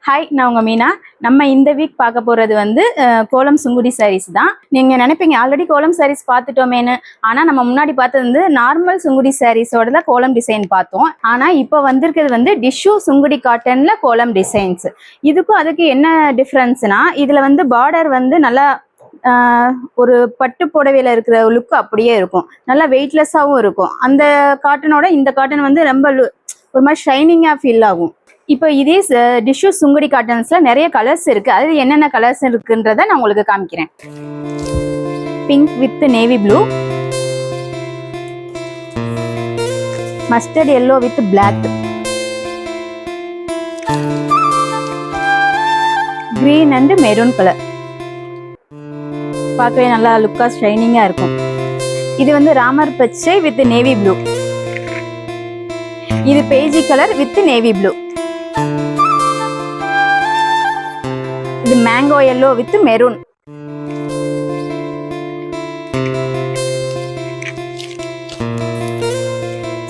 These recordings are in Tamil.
ஹாய், நான் உங்கள் மீனா. நம்ம இந்த வீக் பார்க்க போகிறது வந்து கோலம் சுங்குடி சாரீஸ் தான். நீங்கள் நினைப்பீங்க ஆல்ரெடி கோலம் சாரீஸ் பார்த்துட்டோமேனு. ஆனால் நம்ம முன்னாடி பார்த்தது வந்து நார்மல் சுங்குடி சாரீஸோட தான் கோலம் டிசைன் பார்த்தோம். ஆனால் இப்போ வந்திருக்கிறது வந்து டிஷ்யூ சுங்குடி காட்டனில் கோலம் டிசைன்ஸ். இதுக்கும் அதுக்கு என்ன டிஃப்ரென்ஸ்னா, இதில் வந்து பார்டர் வந்து நல்லா ஒரு பட்டு புடவையில் இருக்கிற லுக் அப்படியே இருக்கும். நல்லா வெயிட்லெஸ்ஸாகவும் இருக்கும். அந்த காட்டனோட இந்த காட்டன் வந்து ரொம்ப ஒரு மாதிரி ஷைனிங்காக ஃபீல் ஆகும். இப்போ இதே டிஷ்யூ சுங்குடி காட்டன்ஸ்ல நிறைய கலர்ஸ் இருக்கு. அது என்னென்ன கலர்ஸ் இருக்குன்றத நான் உங்களுக்கு காமிக்கிறேன். Pink with navy blue, mustard yellow with black, green and maroon colour. பார்க்கவே நல்லா லுக்கா ஷைனிங்கா இருக்கும். இது வந்து ராமர் பச்சை வித் நேவி ப்ளூ. இது beige colour with navy blue. இது mango yellow with maroon.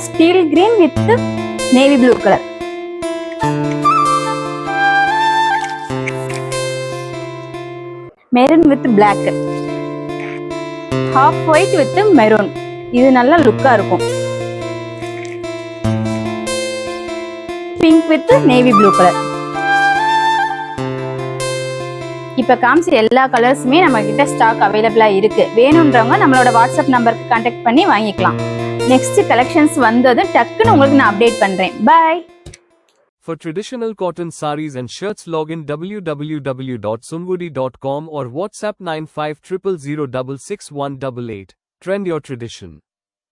Steel green with navy blue colour. Maroon with black. Half white with maroon. இது நல்லா லுக்கா இருக்கும். Pink with navy blue colour. இப்போ காமிச்ச எல்லா கலர்ஸுமே நம்ம கிட்ட ஸ்டாக் அவைலபிளாக இருக்கு. வேணுன்றவங்க நம்மளோட வாட்ஸ்அப் நம்பருக்கு கான்டாக்ட் பண்ணி வாங்கிக்கலாம். நெக்ஸ்ட் கலெக்ஷன்ஸ் வந்ததும் டக்குன்னு உங்களுக்கு நான் அப்டேட் பண்றேன். By. For traditional cotton sarees and shirts, log in www.sungudi.com or WhatsApp 9500066188. Trend your tradition.